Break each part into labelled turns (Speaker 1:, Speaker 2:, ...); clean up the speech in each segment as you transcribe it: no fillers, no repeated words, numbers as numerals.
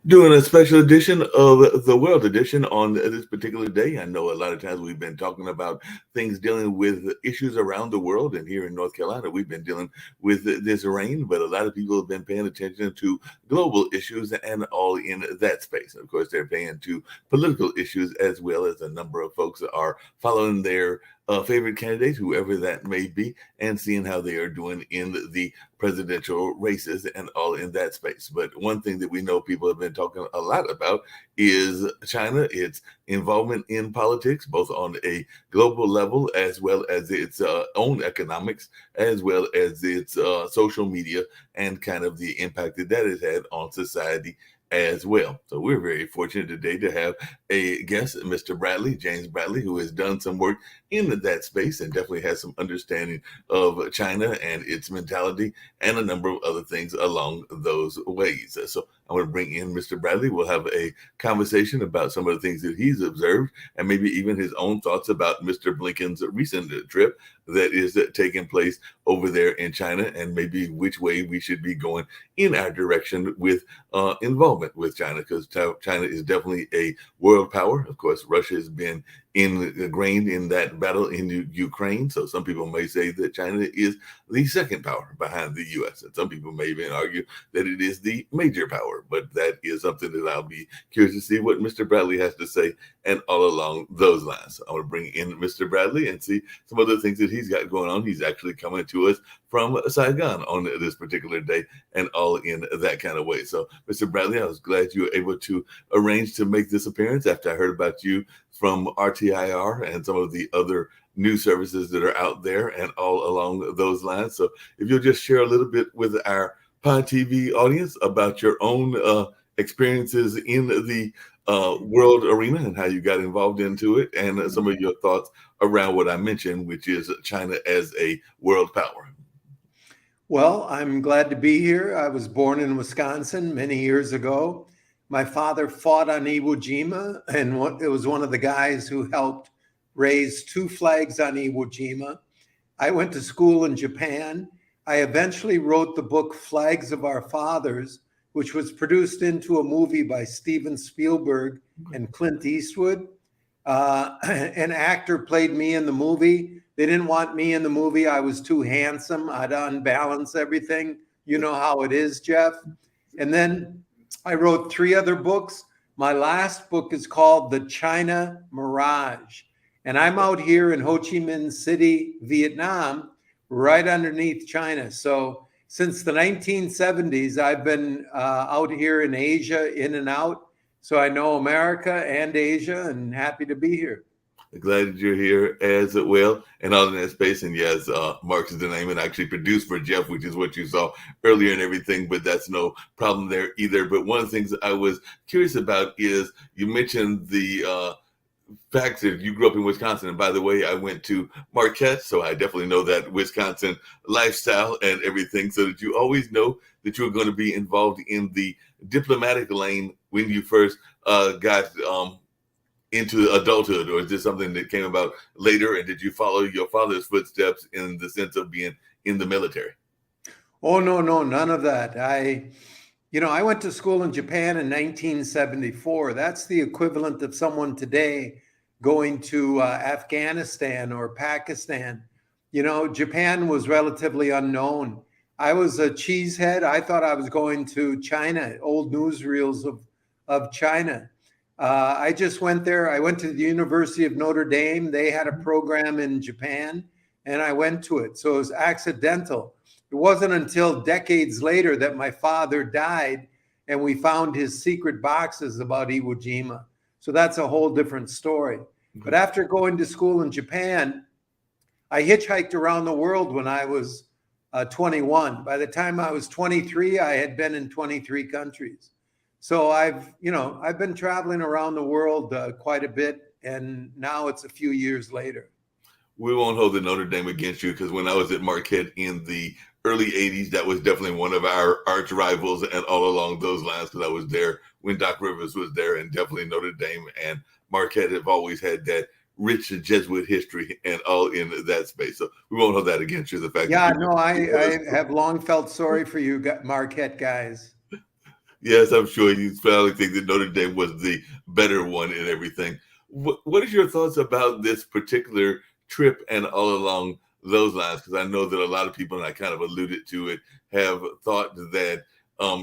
Speaker 1: Doing a special edition of the World Edition on this particular day. I know a lot of times we've been talking about things dealing with issues around the world, and here in North Carolina, we've been dealing with this rain, but a lot of people have been paying attention to global issues and all in that space. Of course, they're paying to political issues as well, as a number of folks are following their favorite candidate, whoever that may be, and seeing how they are doing in the presidential races and all in that space. But one thing that we know people have been talking a lot about is China, its involvement in politics, both on a global level as well as its own economics, as well as its social media, and kind of the impact that that has had on society as well. So we're very fortunate today to have a guest, Mr. Bradley, James Bradley, who has done some work in that space and definitely has some understanding of China and its mentality and a number of other things along those ways. So I'm going to bring in Mr. Bradley. We'll have a conversation about some of the things that he's observed and maybe even his own thoughts about Mr. Blinken's recent trip that is taking place over there in China, and maybe which way we should be going in our direction with involvement with China, because China is definitely a world power. Of course, Russia has been ingrained in that battle in Ukraine. So some people may say that China is the second power behind the U.S. And some people may even argue that it is the major power. But that is something that I'll be curious to see what Mr. Bradley has to say and all along those lines. So I want to bring in Mr. Bradley and see some other things that he's got going on. He's actually coming to us from Saigon on this particular day and all in that kind of way. So, Mr. Bradley, I was glad you were able to arrange to make this appearance after I heard about you from RTIR and some of the other news services that are out there and all along those lines. So if you'll just share a little bit with our Pod TV audience about your own experiences in the world arena and how you got involved into it, and some of your thoughts around what I mentioned, which is China as a world power.
Speaker 2: Well, I'm glad to be here. I was born in Wisconsin many years ago. My father fought on Iwo Jima, and it was one of the guys who helped raise two flags on Iwo Jima. I went to school in Japan. I eventually wrote the book Flags of Our Fathers, which was produced into a movie by Steven Spielberg and Clint Eastwood. An actor played me in the movie. They didn't want me in the movie. I was too handsome. I'd unbalance everything. You know how it is, Jeff. And then I wrote 3 other books. My last book is called The China Mirage. And I'm out here in Ho Chi Minh City, Vietnam, right underneath China. So since the 1970s, I've been out here in Asia, in and out. So I know America and Asia, and happy to be here.
Speaker 1: Glad that you're here as well and all in that space. And yes, Mark is the name and actually produced for Jeff, which is what you saw earlier and everything, but that's no problem there either. But one of the things I was curious about is you mentioned the fact that you grew up in Wisconsin. And by the way, I went to Marquette, so I definitely know that Wisconsin lifestyle and everything. So that you always know that you were going to be involved in the diplomatic lane when you first got into adulthood, or is this something that came about later? And did you follow your father's footsteps in the sense of being in the military?
Speaker 2: Oh, no, none of that. I went to school in Japan in 1974. That's the equivalent of someone today going to Afghanistan or Pakistan. Japan was relatively unknown. I was a cheesehead. I thought I was going to China, old newsreels of China. I just went there. I went to the University of Notre Dame. They had a program in Japan, and I went to it. So it was accidental. It wasn't until decades later that my father died and we found his secret boxes about Iwo Jima. So that's a whole different story. Mm-hmm. But after going to school in Japan, I hitchhiked around the world when I was 21. By the time I was 23, I had been in 23 countries. So I've been traveling around the world quite a bit, and now it's a few years later.
Speaker 1: We won't hold the Notre Dame against you, because when I was at Marquette in the early 80s, that was definitely one of our arch rivals and all along those lines, because I was there when Doc Rivers was there, and definitely Notre Dame and Marquette have always had that rich Jesuit history and all in that space. So we won't hold that against you. The fact
Speaker 2: I have long felt sorry for you Marquette guys.
Speaker 1: Yes, I'm sure you probably think that Notre Dame was the better one and everything. What is your thoughts about this particular trip and all along those lines? Because I know that a lot of people, and I kind of alluded to it, have thought that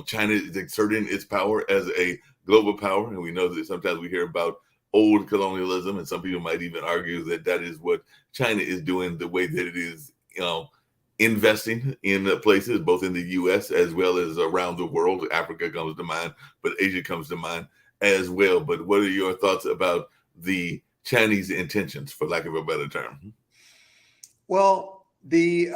Speaker 1: China is exerting its power as a global power, and we know that sometimes we hear about old colonialism, and some people might even argue that that is what China is doing, the way that it is, investing in places both in the U.S. as well as around the world. Africa comes to mind, but Asia comes to mind as well. But what are your thoughts about the Chinese intentions, for lack of a better term?
Speaker 2: Well, the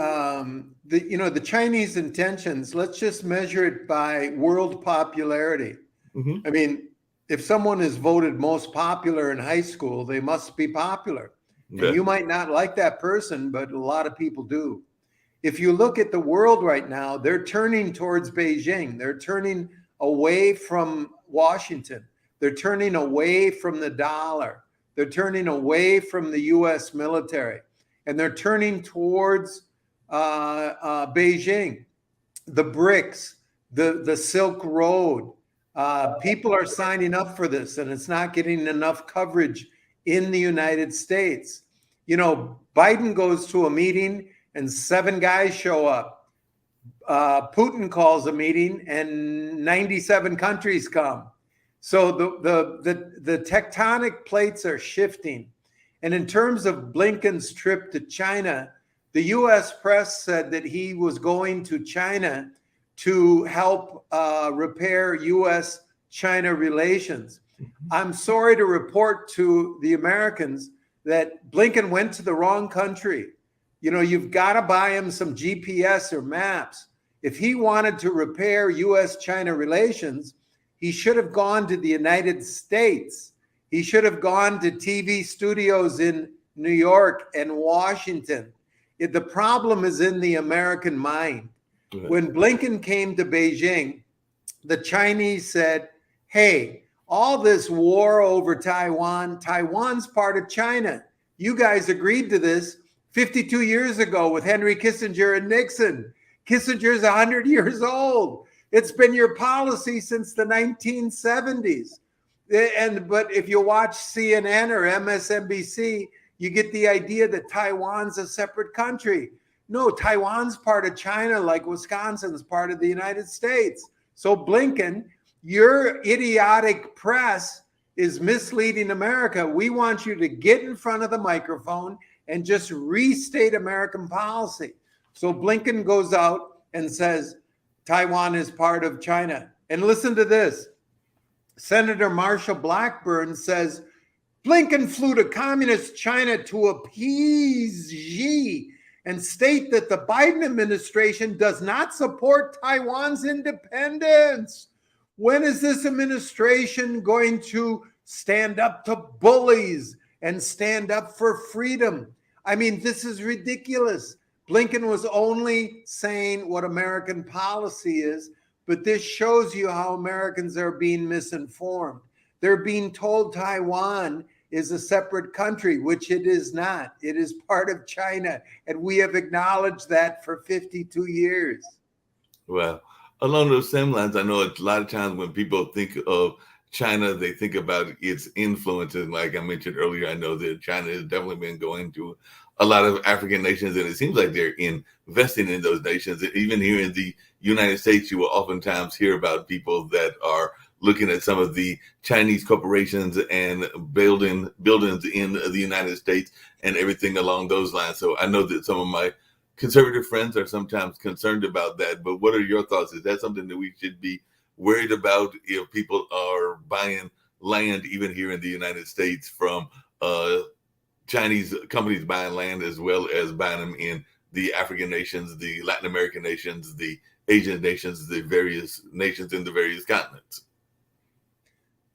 Speaker 2: Chinese intentions, let's just measure it by world popularity.
Speaker 1: Mm-hmm.
Speaker 2: I mean, if someone is voted most popular in high school, they must be popular. And
Speaker 1: Yeah.
Speaker 2: you might not like that person, but a lot of people do. If you look at the world right now, they're turning towards Beijing. They're turning away from Washington. They're turning away from the dollar. They're turning away from the US military. And they're turning towards Beijing, the BRICS, the Silk Road. People are signing up for this, and it's not getting enough coverage in the United States. You know, Biden goes to a meeting and 7 guys show up. Putin calls a meeting and 97 countries come. So the tectonic plates are shifting. And in terms of Blinken's trip to China, the US press said that he was going to China to help repair US-China relations. I'm sorry to report to the Americans that Blinken went to the wrong country. You know, you've got to buy him some GPS or maps. If he wanted to repair US-China relations, he should have gone to the United States. He should have gone to TV studios in New York and Washington. The problem is in the American mind. When Blinken came to Beijing, the Chinese said, hey, all this war over Taiwan, Taiwan's part of China. You guys agreed to this 52 years ago with Henry Kissinger and Nixon. Kissinger's 100 years old. It's been your policy since the 1970s. But if you watch CNN or MSNBC, you get the idea that Taiwan's a separate country. No, Taiwan's part of China, like Wisconsin's part of the United States. So Blinken, your idiotic press is misleading America. We want you to get in front of the microphone and just restate American policy. So Blinken goes out and says, Taiwan is part of China. And listen to this. Senator Marshall Blackburn says, Blinken flew to communist China to appease Xi and state that the Biden administration does not support Taiwan's independence. When is this administration going to stand up to bullies and stand up for freedom? I mean, this is ridiculous. Blinken was only saying what American policy is, but this shows you how Americans are being misinformed. They're being told Taiwan is a separate country, which it is not. It is part of China, and we have acknowledged that for 52 years.
Speaker 1: Well, along those same lines, I know a lot of times when people think of China, they think about its influences. Like I mentioned earlier, I know that China has definitely been going to a lot of African nations, and it seems like they're investing in those nations. Even here in the United States, you will oftentimes hear about people that are looking at some of the Chinese corporations and buildings in the United States and everything along those lines. So I know that some of my conservative friends are sometimes concerned about that, but what are your thoughts? Is that something that we should be worried about if people are buying land, even here in the United States, from Chinese companies buying land as well as buying them in the African nations, the Latin American nations, the Asian nations, the various nations in the various continents?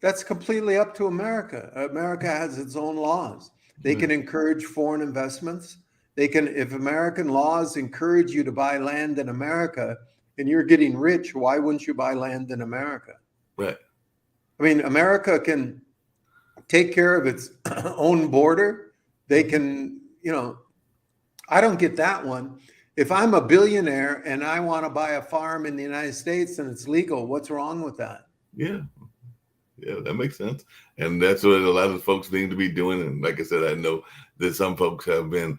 Speaker 2: That's completely up to America. America has its own laws. They can encourage foreign investments. They can, if American laws encourage you to buy land in America and you're getting rich, why wouldn't you buy land in America?
Speaker 1: Right.
Speaker 2: I mean, America can take care of its own border. They can, I don't get that one. If I'm a billionaire and I want to buy a farm in the United States and it's legal, what's wrong with that?
Speaker 1: Yeah. Yeah, that makes sense. And that's what a lot of folks need to be doing. And like I said, I know that some folks have been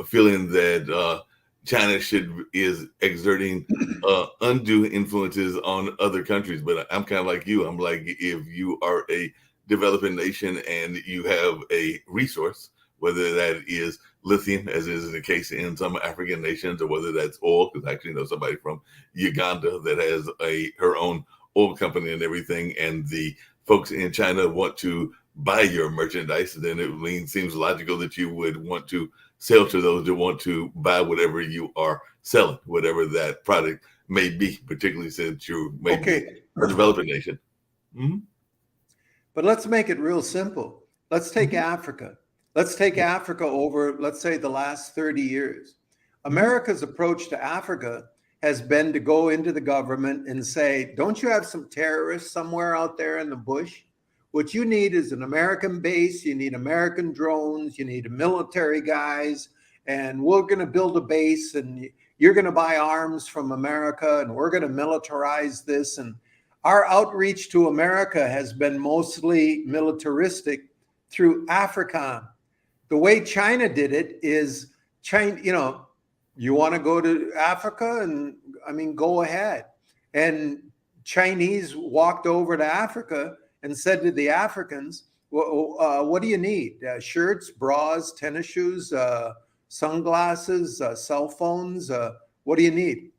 Speaker 1: feeling that China is exerting undue influences on other countries. But I'm kind of like you. I'm like, if you are a developing nation and you have a resource, whether that is lithium, as is the case in some African nations, or whether that's oil, because I actually know somebody from Uganda that has her own oil company and everything, and the folks in China want to buy your merchandise, then it seems logical that you would want to sell to those that want to buy whatever you are selling, whatever that product may be, particularly since you may be a developing nation. Mm-hmm.
Speaker 2: But let's make it real simple. Let's take Africa. Let's take Africa over, let's say, the last 30 years. America's approach to Africa has been to go into the government and say, don't you have some terrorists somewhere out there in the bush? What you need is an American base. You need American drones. You need military guys. And we're going to build a base, and you're going to buy arms from America, and we're going to militarize this. And our outreach to America has been mostly militaristic through AFRICOM. The way China did it is, China, you want to go to Africa, and I mean, go ahead. And Chinese walked over to Africa and said to the Africans, what do you need? Shirts, bras, tennis shoes, sunglasses, cell phones. What do you need?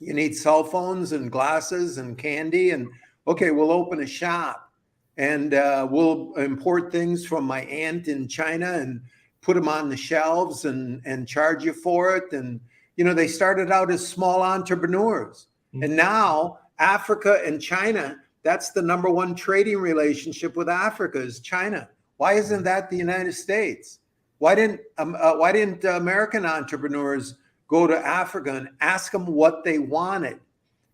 Speaker 2: You need cell phones and glasses and candy. And okay, we'll open a shop, and we'll import things from my aunt in China and put them on the shelves and charge you for it. And, they started out as small entrepreneurs. Mm-hmm. And now Africa and China, that's the number one trading relationship with Africa is China. Why isn't that the United States? Why didn't American entrepreneurs go to Africa and ask them what they wanted?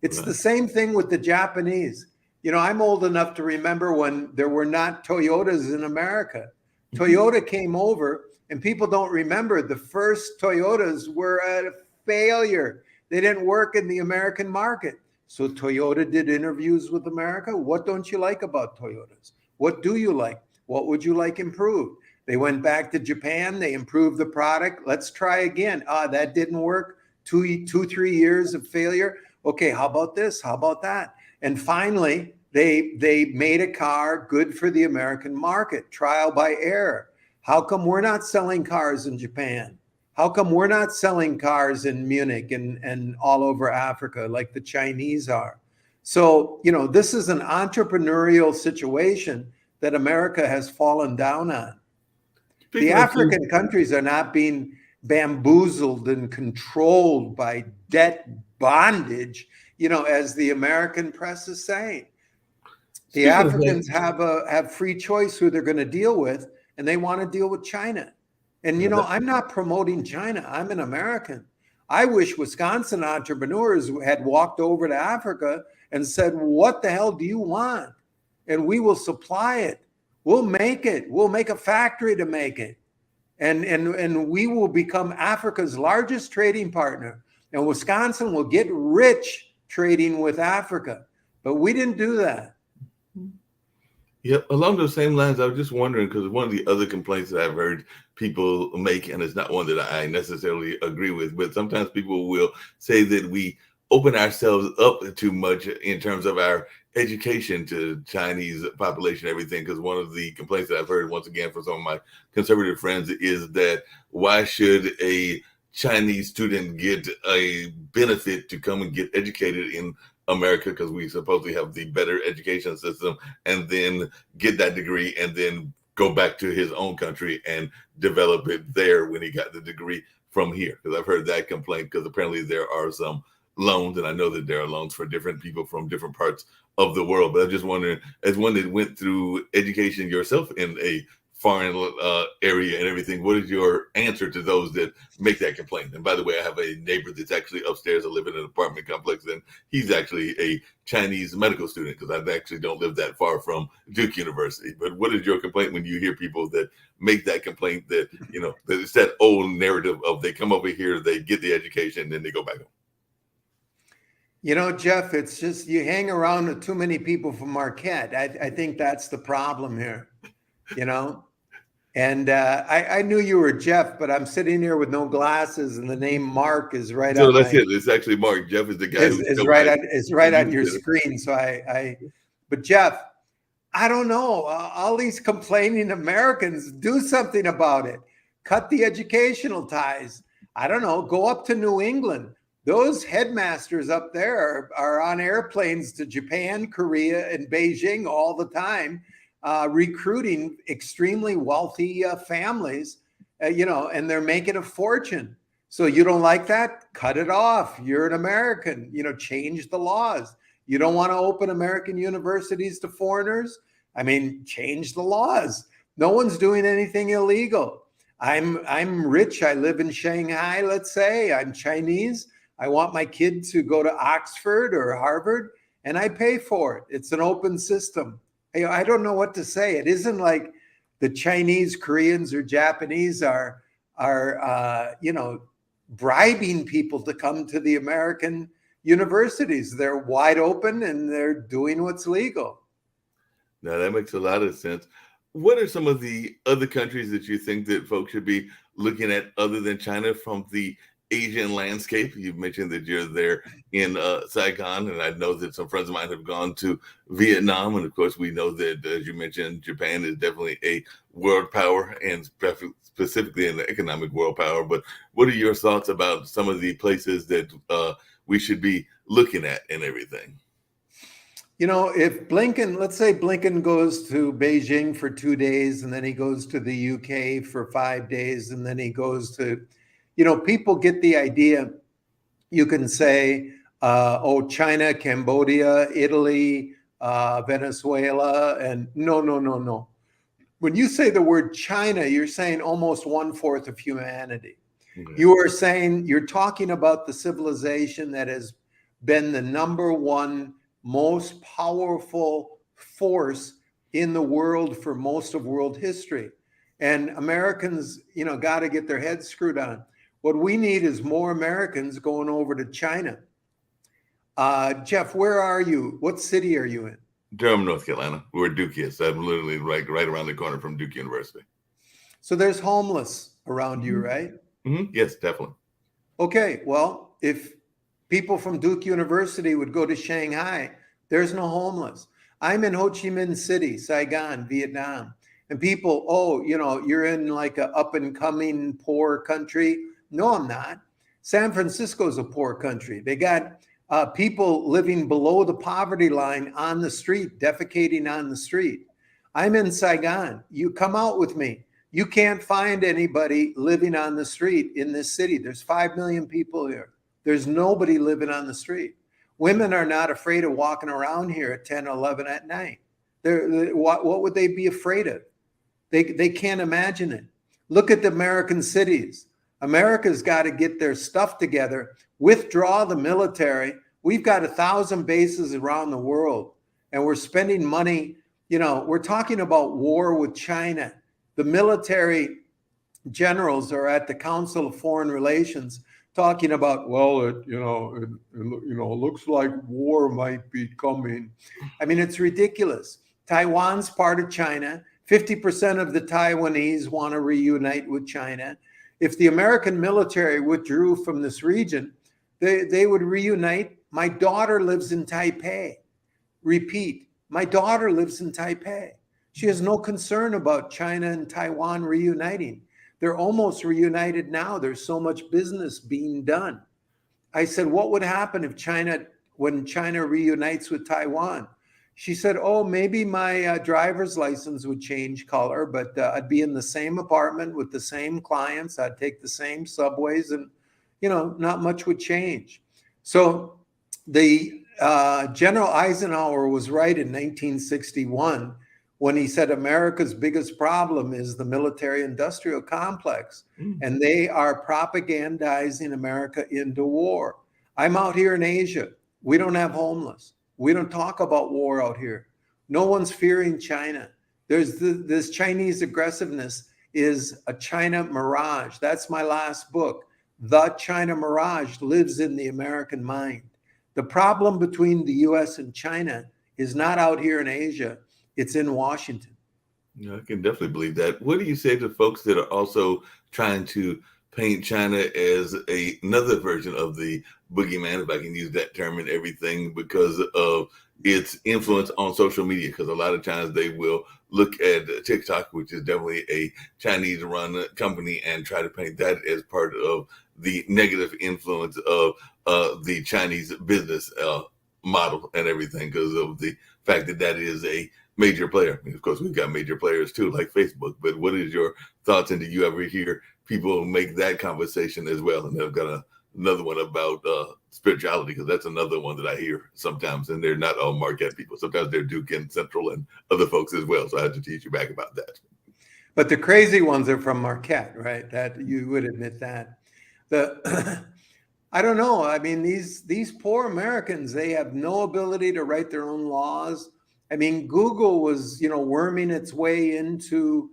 Speaker 2: It's the same thing with the Japanese. I'm old enough to remember when there were not Toyotas in America. Mm-hmm. Toyota came over, and people don't remember the first Toyotas were a failure. They didn't work in the American market. So Toyota did interviews with America. What don't you like about Toyotas? What do you like? What would you like improved? They went back to Japan. They improved the product. Let's try again. That didn't work. 3 years of failure. Okay, how about this? How about that? And finally, they made a car good for the American market, trial by error. How come we're not selling cars in Japan? How come we're not selling cars in Munich and all over Africa like the Chinese are? So, this is an entrepreneurial situation that America has fallen down on. The African countries are not being bamboozled and controlled by debt bondage, as the American press is saying. The Africans have free choice who they're going to deal with, and they want to deal with China. And, I'm not promoting China. I'm an American. I wish Wisconsin entrepreneurs had walked over to Africa and said, what the hell do you want? And we will supply it. We'll make it. We'll make a factory to make it. And we will become Africa's largest trading partner. And Wisconsin will get rich trading with Africa. But we didn't do that.
Speaker 1: Yep. Along those same lines, I was just wondering, because one of the other complaints that I've heard people make, and it's not one that I necessarily agree with, but sometimes people will say that we open ourselves up too much in terms of our education to Chinese population, everything. Because one of the complaints that I've heard, once again, from some of my conservative friends is that why should a Chinese student get a benefit to come and get educated in America, because we supposedly have the better education system, and then get that degree and then go back to his own country and develop it there when he got the degree from here. Because I've heard that complaint, because apparently there are some loans, and I know that there are loans for different people from different parts of the world. But I'm just wondering, as one that went through education yourself in a foreign area and everything. What is your answer to those that make that complaint? And by the way, I have a neighbor that's actually upstairs. I live in an apartment complex, and he's actually a Chinese medical student because I actually don't live that far from Duke University. But what is your complaint when you hear people that make that complaint that, that it's that old narrative of they come over here, they get the education, then they go back home?
Speaker 2: Jeff, it's just you hang around with too many people from Marquette. I think that's the problem here, And I knew you were Jeff, but I'm sitting here with no glasses, and the name Mark is right
Speaker 1: on.
Speaker 2: So
Speaker 1: that's it. It's actually Mark. Jeff is the guy.
Speaker 2: It's right on your screen. So but Jeff, I don't know. All these complaining Americans, do something about it. Cut the educational ties. I don't know. Go up to New England. Those headmasters up there are on airplanes to Japan, Korea, and Beijing all the time, recruiting extremely wealthy families, and they're making a fortune. So you don't like that? Cut it off. You're an American, change the laws. You don't want to open American universities to foreigners? Change the laws. No one's doing anything illegal. I'm rich. I live in Shanghai, let's say. I'm Chinese. I want my kid to go to Oxford or Harvard, and I pay for it. It's an open system. I don't know what to say. It isn't like the Chinese, Koreans, or Japanese are bribing people to come to the American universities. They're wide open and they're doing what's legal.
Speaker 1: Now that makes a lot of sense. What are some of the other countries that you think that folks should be looking at other than China from the Asian landscape? You've mentioned that you're there in Saigon, and I know that some friends of mine have gone to Vietnam. And of course, we know that, as you mentioned, Japan is definitely a world power and specifically an economic world power. But what are your thoughts about some of the places that we should be looking at and everything?
Speaker 2: If let's say Blinken goes to Beijing for 2 days, and then he goes to the UK for 5 days, and then he goes to, people get the idea. You can say, China, Cambodia, Italy, Venezuela, and no. When you say the word China, you're saying almost 1/4 of humanity. Okay. You're talking about the civilization that has been the number one most powerful force in the world for most of world history. And Americans, got to get their heads screwed on. What we need is more Americans going over to China. Jeff, where are you? What city are you in?
Speaker 1: Durham, North Carolina, where Duke is. I'm literally right around the corner from Duke University.
Speaker 2: So there's homeless around you, right?
Speaker 1: Mm-hmm. Yes, definitely.
Speaker 2: Okay, well, if people from Duke University would go to Shanghai, there's no homeless. I'm in Ho Chi Minh City, Saigon, Vietnam. And people, you're in like a up and coming poor country. No, I'm not. San Francisco's a poor country. They got people living below the poverty line on the street, defecating on the street. I'm in Saigon. You come out with me. You can't find anybody living on the street in this city. There's 5 million people here. There's nobody living on the street. Women are not afraid of walking around here at 10, 11 at night. What would they be afraid of? They can't imagine it. Look at the American cities. America's got to get their stuff together, withdraw the military. We've got 1,000 bases around the world, and we're spending money. We're talking about war with China. The military generals are at the Council of Foreign Relations talking about, it looks like war might be coming. It's ridiculous. Taiwan's part of China. 50% of the Taiwanese want to reunite with China. If the American military withdrew from this region, they would reunite. My daughter lives in Taipei. Repeat, my daughter lives in Taipei. She has no concern about China and Taiwan reuniting. They're almost reunited now. There's so much business being done. I said, what would happen when China reunites with Taiwan? She said, maybe my driver's license would change color, but I'd be in the same apartment with the same clients. I'd take the same subways, and, not much would change. So the General Eisenhower was right in 1961 when he said America's biggest problem is the military industrial complex, and they are propagandizing America into war. I'm out here in Asia. We don't have homeless. We don't talk about war out here. No one's fearing China. There's this Chinese aggressiveness is a China mirage. That's my last book. The China mirage lives in the American mind. The problem between the US and China is not out here in Asia. It's in Washington.
Speaker 1: Yeah, I can definitely believe that. What do you say to folks that are also trying to paint China as another version of the boogeyman, if I can use that term, and everything because of its influence on social media? Because a lot of times they will look at TikTok, which is definitely a Chinese-run company, and try to paint that as part of the negative influence of the Chinese business model and everything, because of the fact that that is a major player. I mean, of course, we've got major players too, like Facebook. But what is your thoughts? And do you ever hear people make that conversation as well? And I've got another one about spirituality, because that's another one that I hear sometimes. And they're not all Marquette people. Sometimes they're Duke and Central and other folks as well. So I have to teach you back about that.
Speaker 2: But the crazy ones are from Marquette, right? That you would admit that. I don't know. I mean, these poor Americans, they have no ability to write their own laws. I mean, Google was, worming its way into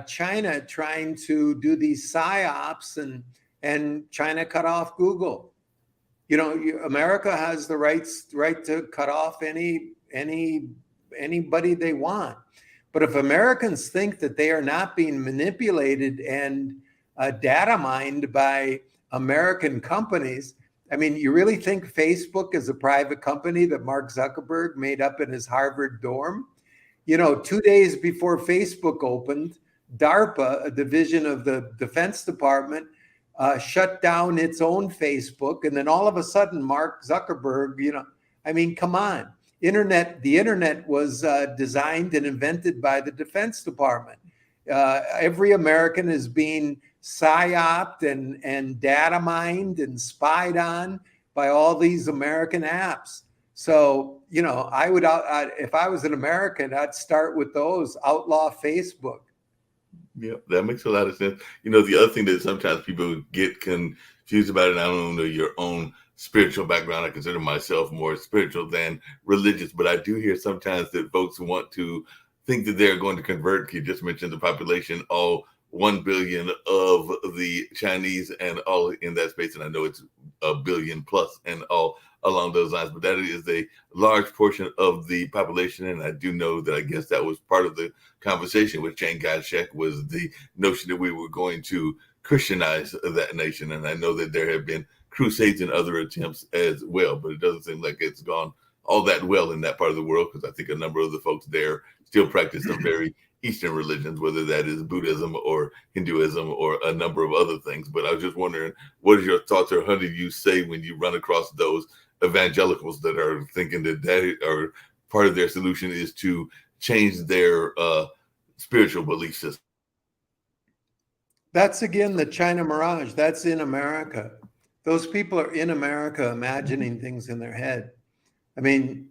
Speaker 2: China, trying to do these psyops, and China cut off Google. America has the right to cut off anybody they want. But if Americans think that they are not being manipulated and data mined by American companies, I mean, you really think Facebook is a private company that Mark Zuckerberg made up in his Harvard dorm? 2 days before Facebook opened, DARPA, a division of the Defense Department, shut down its own Facebook. And then all of a sudden, Mark Zuckerberg, I mean, come on. The internet was designed and invented by the Defense Department. Every American is being psyoped and data mined and spied on by all these American apps. So, I would, if I was an American, I'd start with those, outlaw Facebook.
Speaker 1: Yeah, that makes a lot of sense. The other thing that sometimes people get confused about, and I don't know your own spiritual background. I consider myself more spiritual than religious, but I do hear sometimes that folks want to think that they're going to convert. You just mentioned the population, all 1 billion of the Chinese and all in that space. And I know it's a billion plus and all along those lines, but that is a large portion of the population. And I do know that I guess that was part of the conversation with Chiang Kai-shek, was the notion that we were going to Christianize that nation. And I know that there have been crusades and other attempts as well, but it doesn't seem like it's gone all that well in that part of the world, because I think a number of the folks there still practice some very Eastern religions, whether that is Buddhism or Hinduism or a number of other things. But I was just wondering, what are your thoughts, or how do you say when you run across those evangelicals that are thinking that are part of their solution is to change their spiritual belief system?
Speaker 2: That's again the China mirage. That's in America. Those people are in America imagining things in their head. I mean,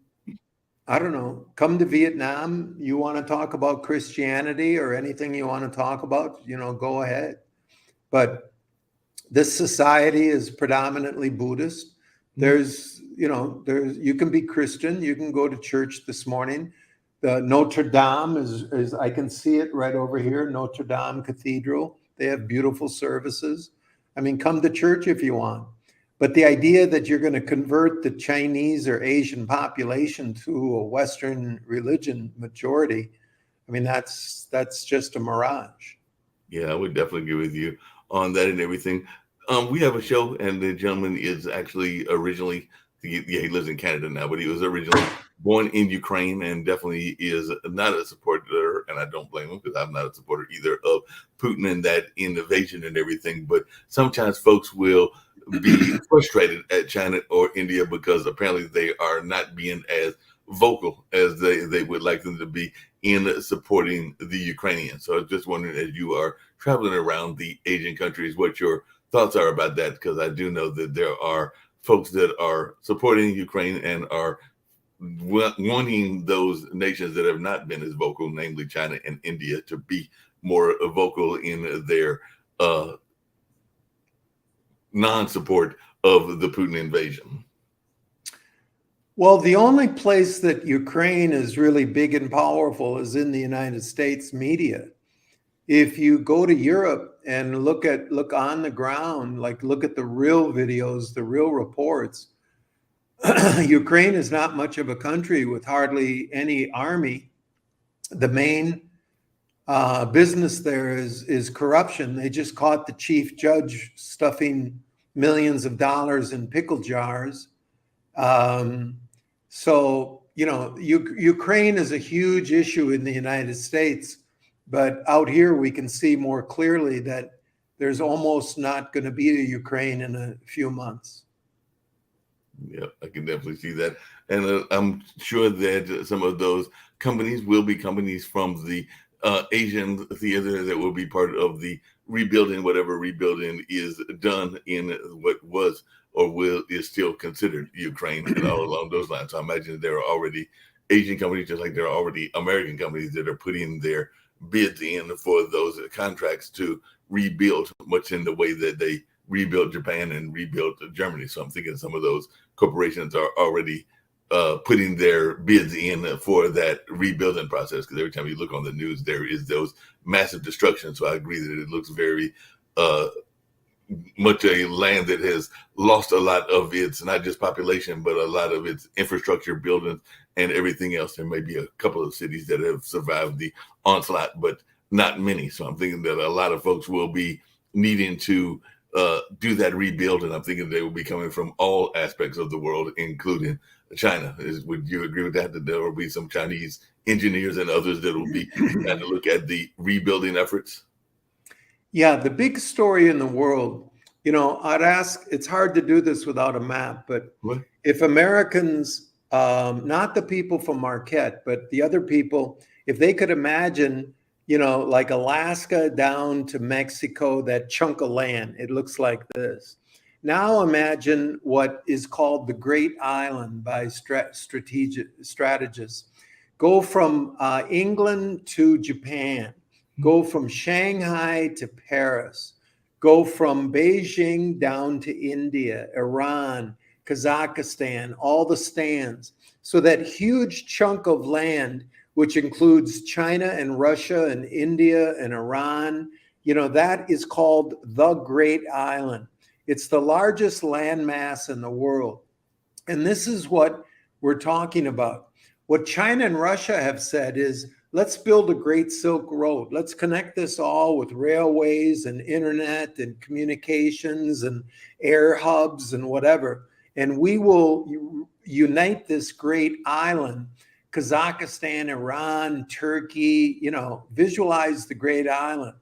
Speaker 2: I don't know, come to Vietnam, you want to talk about Christianity or anything you want to talk about, go ahead. But this society is predominantly Buddhist. There's you can be Christian, you can go to church this morning. The Notre Dame is I can see it right over here, Notre Dame Cathedral. They have beautiful services. I mean, come to church if you want. But the idea that you're going to convert the Chinese or Asian population to a Western religion majority, I mean, that's just a mirage.
Speaker 1: Yeah, I would definitely agree with you on that and everything. We have a show, and the gentleman is actually originally, he lives in Canada now, but he was originally born in Ukraine, and definitely is not a supporter, and I don't blame him, because I'm not a supporter either of Putin and that invasion and everything. But sometimes folks will be frustrated at China or India because apparently they are not being as vocal as they would like them to be in supporting the Ukrainians. So I was just wondering, as you are traveling around the Asian countries, what your thoughts are about that, because I do know that there are folks that are supporting Ukraine and are wanting those nations that have not been as vocal, namely China and India, to be more vocal in their non-support of the Putin invasion.
Speaker 2: Well, the only place that Ukraine is really big and powerful is in the United States media. If you go to Europe and look on the ground, like look at the real videos, the real reports, Ukraine is not much of a country with hardly any army. The main business there is corruption. They just caught the chief judge stuffing millions of dollars in pickle jars. So, Ukraine is a huge issue in the United States, but out here we can see more clearly that there's almost not going to be a Ukraine in a few months.
Speaker 1: Yeah, I can definitely see that. And I'm sure that some of those companies will be companies from the Asian theater that will be part of the rebuilding, whatever rebuilding is done in what was or is still considered Ukraine, and all along those lines. So I imagine there are already Asian companies, just like there are already American companies that are putting their bids in for those contracts to rebuild, much in the way that they rebuilt Japan and rebuilt Germany. So I'm thinking some of those corporations are already putting their bids in for that rebuilding process, because every time you look on the news, there is those massive destruction. So I agree that it looks very much a land that has lost a lot of its, not just population, but a lot of its infrastructure, buildings, and everything else. There may be a couple of cities that have survived the onslaught, but not many. So I'm thinking that a lot of folks will be needing to do that rebuild, and I'm thinking they will be coming from all aspects of the world, including China. Would you agree with that? That there will be some Chinese engineers and others that will be trying to look at the rebuilding efforts?
Speaker 2: Yeah, the big story in the world, I'd ask, it's hard to do this without a map, but
Speaker 1: What?
Speaker 2: if Americans, not the people from Marquette, but the other people, if they could imagine, like Alaska down to Mexico, that chunk of land, it looks like this. Now imagine what is called the Great Island by strategists. Go from England to Japan. Go from Shanghai to Paris. Go from Beijing down to India, Iran, Kazakhstan, all the stands. So that huge chunk of land, which includes China and Russia and India and Iran, that is called the Great Island. It's the largest landmass in the world. And this is what we're talking about. What China and Russia have said is, let's build a Great Silk Road. Let's connect this all with railways and internet and communications and air hubs and whatever. And we will unite this great island, Kazakhstan, Iran, Turkey, visualize the great island.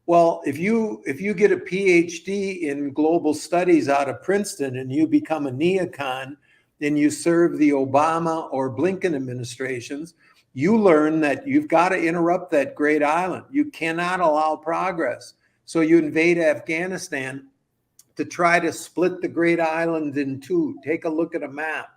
Speaker 2: Well, if you get a PhD in global studies out of Princeton and you become a neocon and you serve the Obama or Blinken administrations, you learn that you've got to interrupt that great island. You cannot allow progress. So you invade Afghanistan to try to split the great island in two. Take a look at a map.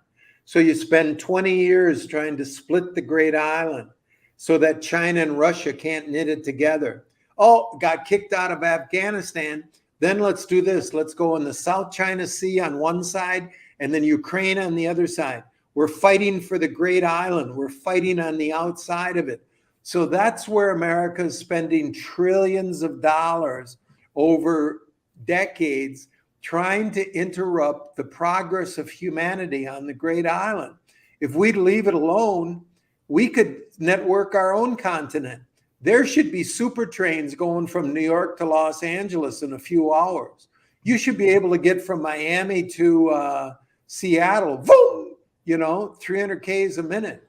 Speaker 2: So you spend 20 years trying to split the great island so that China and Russia can't knit it together. Oh, got kicked out of Afghanistan. Then let's do this. Let's go in the South China Sea on one side and then Ukraine on the other side. We're fighting for the great island. We're fighting on the outside of it. So that's where America is spending trillions of dollars over decades trying to interrupt the progress of humanity on the great island. If we'd leave it alone, we could network our own continent. There should be super trains going from New York to Los Angeles in a few hours. You should be able to get from Miami to Seattle, boom, 300 Ks a minute.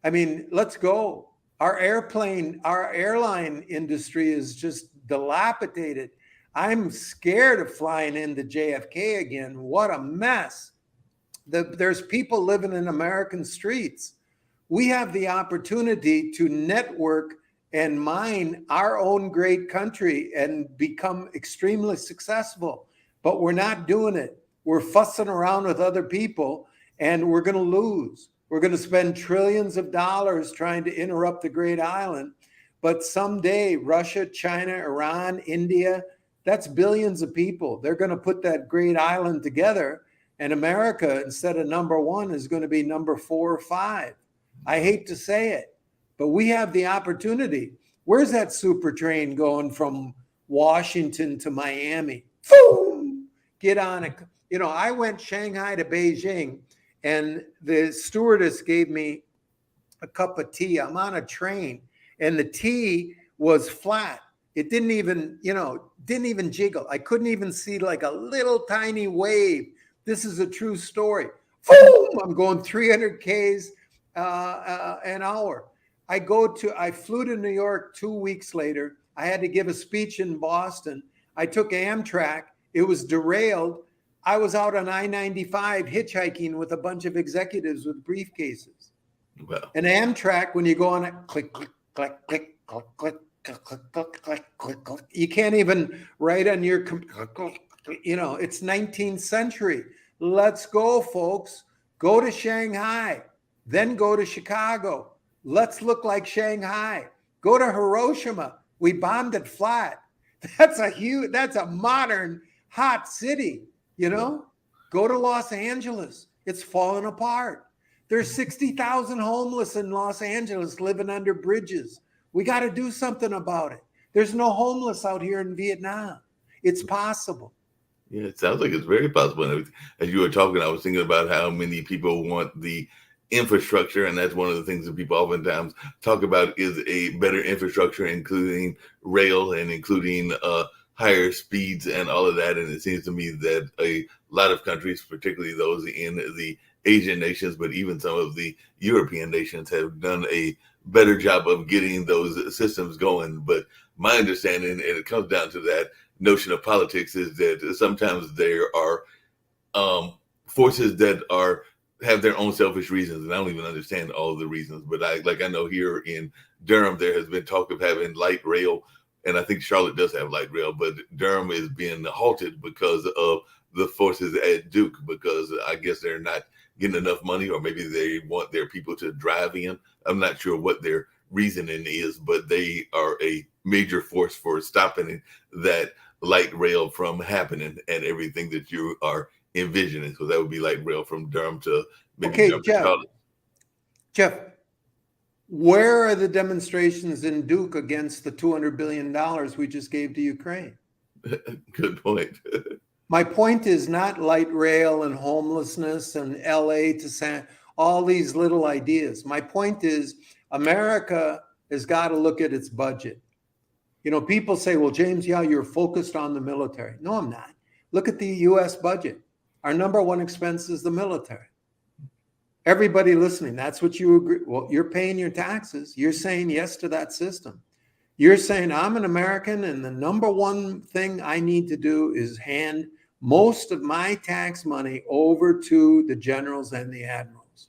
Speaker 2: I mean, let's go. Our airline industry is just dilapidated. I'm scared of flying into JFK again. What a mess. There's people living in American streets. We have the opportunity to network and mine our own great country and become extremely successful, but we're not doing it. We're fussing around with other people and we're going to lose. We're going to spend trillions of dollars trying to interrupt the Great Island. But someday, Russia, China, Iran, India, that's billions of people. They're going to put that Great Island together. And America, instead of number one, is going to be number 4 or 5. I hate to say it, but we have the opportunity. Where's that super train going from Washington to Miami? Boom! Get on it. You know, I went Shanghai to Beijing, and the stewardess gave me a cup of tea. I'm on a train, and the tea was flat. It didn't even, didn't even jiggle. I couldn't even see like a little tiny wave. This is a true story. Boom! I'm going 300 Ks an hour. I flew to New York 2 weeks later. I had to give a speech in Boston. I took Amtrak. It was derailed. I was out on I-95 hitchhiking with a bunch of executives with briefcases.
Speaker 1: Wow.
Speaker 2: And Amtrak, when you go on it, click, click, click, click, click, click, click, click, click, click, click. You can't even write on your, it's 19th century. Let's go, folks. Go to Shanghai, then go to Chicago. Let's look like Shanghai. Go to Hiroshima. We bombed it flat. That's a modern hot city, Go to Los Angeles. It's falling apart. There's 60,000 homeless in Los Angeles living under bridges. We got to do something about it. There's no homeless out here in Vietnam. It's possible.
Speaker 1: Yeah, it sounds like it's very possible. And as you were talking, I was thinking about how many people want the infrastructure, and that's one of the things that people oftentimes talk about is a better infrastructure, including rail and including higher speeds and all of that. And it seems to me that a lot of countries, particularly those in the Asian nations, but even some of the European nations, have done a better job of getting those systems going. But my understanding, and it comes down to that notion of politics, is that sometimes there are forces that have their own selfish reasons, and I don't even understand all of the reasons. But I know here in Durham there has been talk of having light rail, and I think Charlotte does have light rail, but Durham is being halted because of the forces at Duke, because I guess they're not getting enough money, or maybe they want their people to drive in. I'm not sure what their reasoning is, but they are a major force for stopping that light rail from happening and everything that you are envisioning. So that would be light rail from Durham to maybe Durham to Charlotte.
Speaker 2: Jeff, where are the demonstrations in Duke against the $200 billion we just gave to Ukraine?
Speaker 1: Good point.
Speaker 2: My point is not light rail and homelessness and LA to all these little ideas. My point is America has got to look at its budget. People say, well, James, yeah, you're focused on the military. No, I'm not. Look at the US budget. Our number one expense is the military. Everybody listening, that's what you agree. Well, you're paying your taxes. You're saying yes to that system. You're saying I'm an American, and the number one thing I need to do is hand most of my tax money over to the generals and the admirals.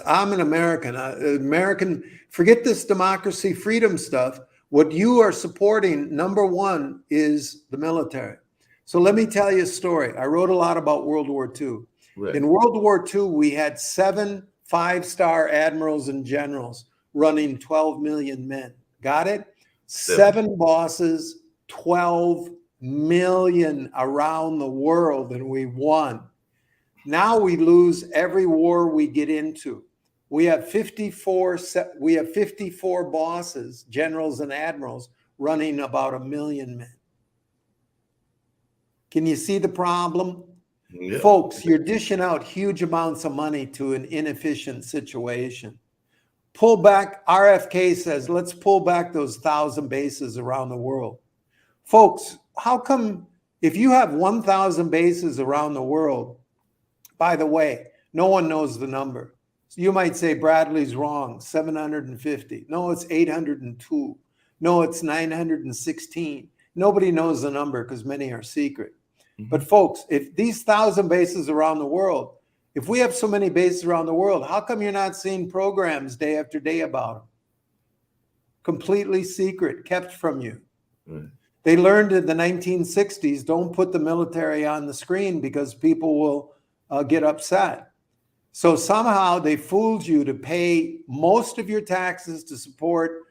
Speaker 2: I'm an American. Forget this democracy, freedom stuff. What you are supporting, number one, is the military. So let me tell you a story. I wrote a lot about World War II. Right. In World War II, we had 7 5-star admirals and generals running 12 million men. Got it? 7 bosses, 12 million around the world, and we won. Now we lose every war we get into. We have 54 bosses, generals and admirals, running about 1 million men. Can you see the problem? Yeah. Folks, you're dishing out huge amounts of money to an inefficient situation. Pull back. RFK says, let's pull back those 1,000 bases around the world. Folks, how come if you have 1,000 bases around the world, by the way, no one knows the number. So you might say Bradley's wrong, 750. No, it's 802. No, it's 916. Nobody knows the number because many are secret. Mm-hmm. But folks, if these 1,000 bases around the world, if we have so many bases around the world, how come you're not seeing programs day after day about them? Completely secret, kept from you. Right. They learned in the 1960s, don't put the military on the screen because people will get upset. So somehow they fooled you to pay most of your taxes to support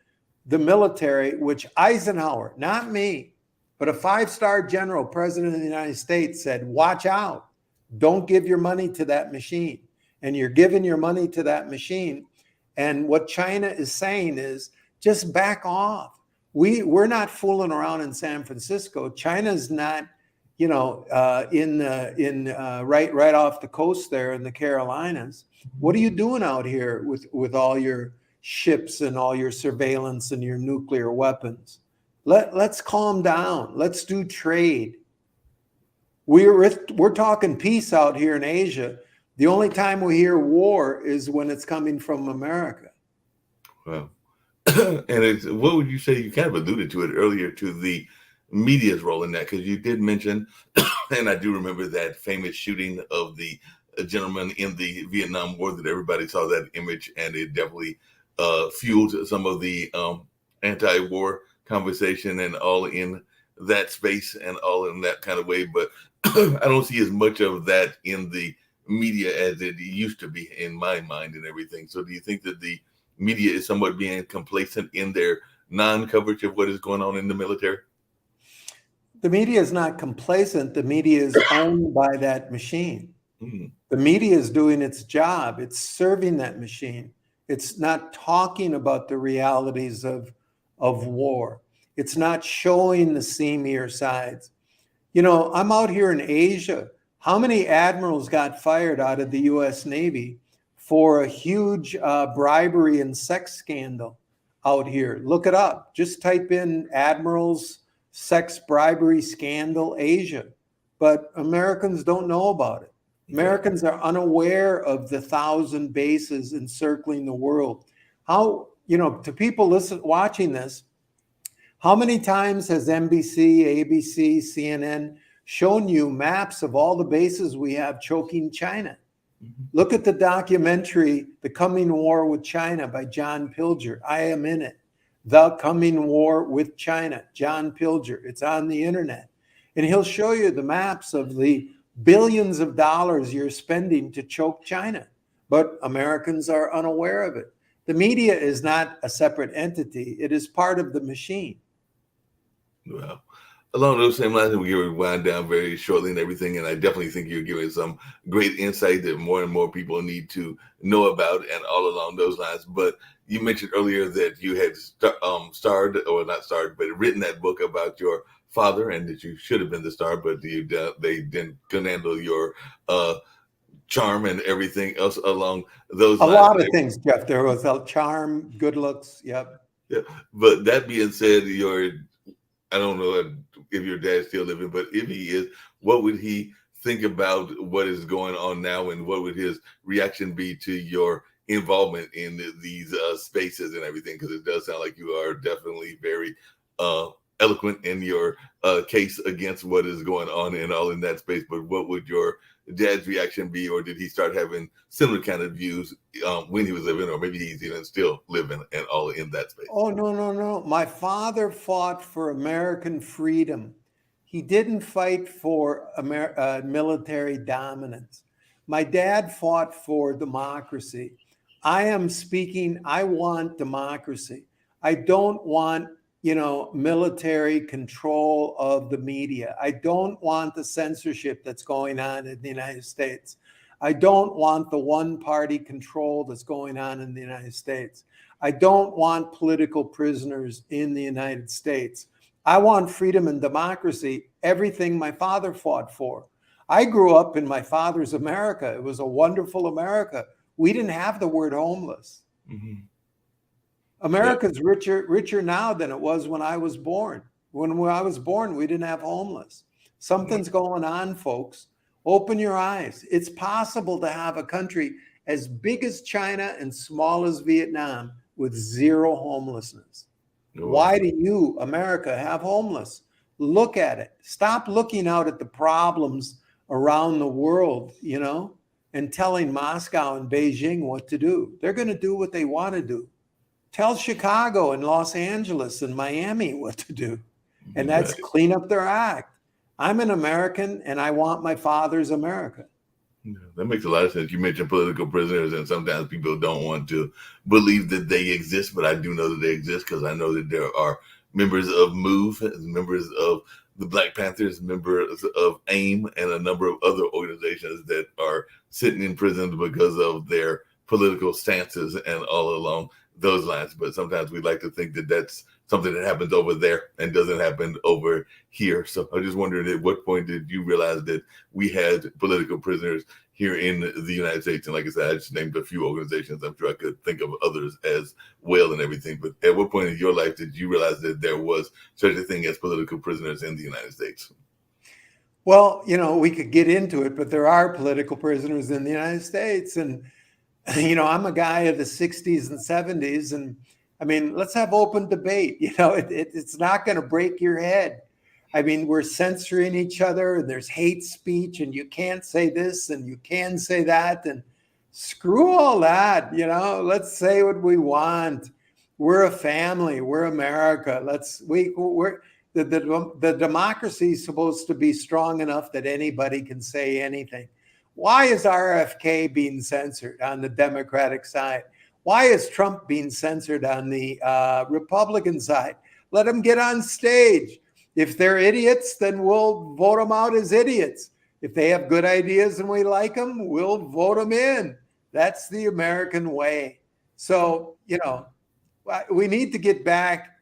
Speaker 2: the military, which Eisenhower, not me, but a 5-star general, president of the United States, said, watch out. Don't give your money to that machine. And you're giving your money to that machine. And what China is saying is just back off. We're not fooling around in San Francisco. China's not, you know, right off the coast there in the Carolinas. What are you doing out here with all your ships and all your surveillance and your nuclear weapons? Let's calm down. Let's do trade. We're talking peace out here in Asia. The only time we hear war is when it's coming from America.
Speaker 1: Well, and what would you say? You kind of alluded to it earlier, to the media's role in that, because you did mention, and I do remember that famous shooting of the gentleman in the Vietnam War, that everybody saw that image, and it definitely fueled some of the anti-war conversation and all in that space and all in that kind of way. But I don't see as much of that in the media as it used to be in my mind and everything. So do you think that the media is somewhat being complacent in their non-coverage of what is going on in the military?
Speaker 2: The media is not complacent. The media is owned by that machine. Mm-hmm. The media is doing its job. It's serving that machine. It's not talking about the realities of war. It's not showing the seamier sides. You know, I'm out here in Asia. How many admirals got fired out of the U.S. Navy for a huge bribery and sex scandal out here? Look it up. Just type in admirals, sex bribery scandal, Asia. But Americans don't know about it. Americans are unaware of the 1,000 bases encircling the world. How, you know, to people watching this, how many times has NBC, ABC, CNN shown you maps of all the bases we have choking China? Mm-hmm. Look at the documentary, The Coming War with China by John Pilger. I am in it. The Coming War with China, John Pilger. It's on the internet. And he'll show you the maps of the billions of dollars you're spending to choke China. But Americans are unaware of it. The media is not a separate entity. It is part of the machine.
Speaker 1: Well, along those same lines, we will wind down very shortly and everything. And I definitely think you're giving some great insight that more and more people need to know about, and all along those lines. But you mentioned earlier that you had written that book about your father, and that you should have been the star, but they didn't handle your charm and everything else along those lines.
Speaker 2: A lot of things, Jeff. There was a charm, good looks. Yep.
Speaker 1: Yeah. But that being said, I don't know if your dad's still living, but if he is, what would he think about what is going on now, and what would his reaction be to your involvement in these spaces and everything? Because it does sound like you are definitely very eloquent in your case against what is going on and all in that space. But what would your dad's reaction be, or did he start having similar kind of views when he was living, or maybe he's even still living and all in that space?
Speaker 2: Oh, no. My father fought for American freedom. He didn't fight for military dominance. My dad fought for democracy. I want democracy. I don't want, military control of the media. I don't want the censorship that's going on in the United States. I don't want the one-party control that's going on in the United States. I don't want political prisoners in the United States. I want freedom and democracy, everything my father fought for. I grew up in my father's America. It was a wonderful America. We didn't have the word homeless. Mm-hmm. America's richer now than it was when I was born. When I was born, we didn't have homeless. Something's going on, folks. Open your eyes. It's possible to have a country as big as China and small as Vietnam with zero homelessness. No. Why do you, America, have homeless? Look at it. Stop looking out at the problems around the world, and telling Moscow and Beijing what to do. They're going to do what they want to do. Tell Chicago and Los Angeles and Miami what to do. And that's clean up their act. I'm an American and I want my father's America.
Speaker 1: Yeah, that makes a lot of sense. You mentioned political prisoners, and sometimes people don't want to believe that they exist, but I do know that they exist because I know that there are members of MOVE, members of the Black Panthers, members of AIM, and a number of other organizations that are sitting in prison because of their political stances and all along those lines. But sometimes we like to think that that's something that happens over there and doesn't happen over here. So I just wondered, at what point did you realize that we had political prisoners here in the United States? And like I said, I just named a few organizations. I'm sure I could think of others as well and everything. But at what point in your life did you realize that there was such a thing as political prisoners in the United States?
Speaker 2: Well, we could get into it, but there are political prisoners in the United States. And, I'm a guy of the 60s and 70s. And I mean, let's have open debate. It's not going to break your head. I mean, we're censoring each other, and there's hate speech, and you can't say this and you can say that. And screw all that. Let's say what we want. We're a family. We're America. We're the democracy is supposed to be strong enough that anybody can say anything. Why is RFK being censored on the Democratic side? Why is Trump being censored on the Republican side? Let them get on stage. If they're idiots, then we'll vote them out as idiots. If they have good ideas and we like them, we'll vote them in. That's the American way. So, we need to get back.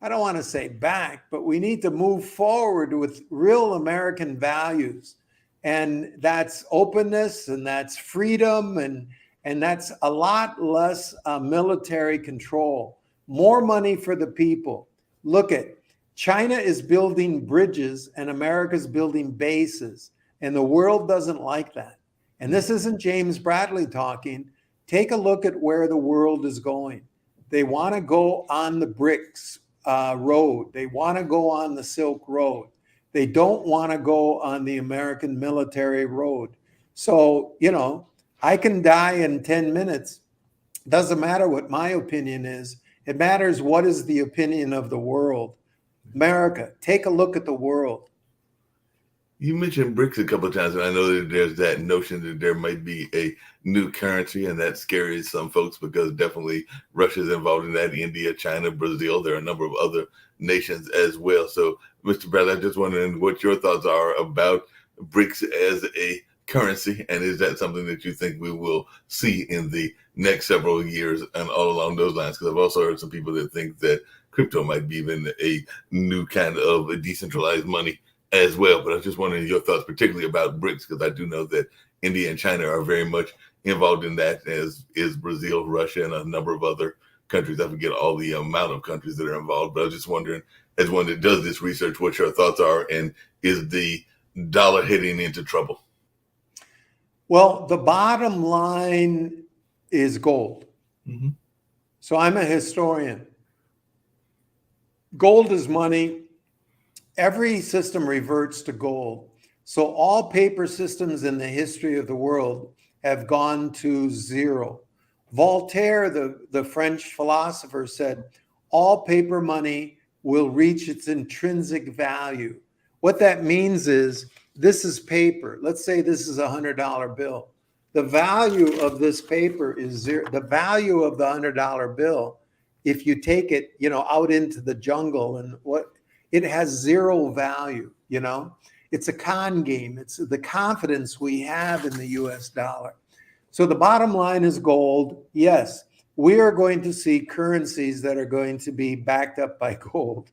Speaker 2: I don't want to say back, but we need to move forward with real American values. And that's openness, and that's freedom, and that's a lot less military control, more money for the people. Look at China is building bridges and America's building bases, and the world doesn't like that. And this isn't James Bradley talking. Take a look at where the world is going. They want to go on the BRICS road. They want to go on the Silk Road. They don't want to go on the American military road. So, I can die in 10 minutes. Doesn't matter what my opinion is. It matters what is the opinion of the world. America, take a look at the world.
Speaker 1: You mentioned BRICS a couple of times, and I know that there's that notion that there might be a new currency, and that scares some folks because definitely Russia's involved in that, India, China, Brazil. There are a number of other nations as well. So, Mr. Bradley, I'm just wondering what your thoughts are about BRICS as a currency, and is that something that you think we will see in the next several years and all along those lines? Because I've also heard some people that think that crypto might be even a new kind of a decentralized money as well. But I was just wondering your thoughts, particularly about BRICS, because I do know that India and China are very much involved in that, as is Brazil, Russia, and a number of other countries. I forget all the amount of countries that are involved, but I was just wondering, as one that does this research, what your thoughts are, and is the dollar heading into trouble?
Speaker 2: Well, the bottom line is gold.
Speaker 1: Mm-hmm.
Speaker 2: So I'm a historian. Gold is money. Every system reverts to gold. So all paper systems in the history of the world have gone to zero. Voltaire, the French philosopher, said, all paper money will reach its intrinsic value. What that means is, this is paper. Let's say this is a $100 bill. The value of this paper is zero. The value of the $100 bill, if you take it, out into the jungle and it has zero value. It's a con game. It's the confidence we have in the US dollar. So the bottom line is gold. Yes, we are going to see currencies that are going to be backed up by gold.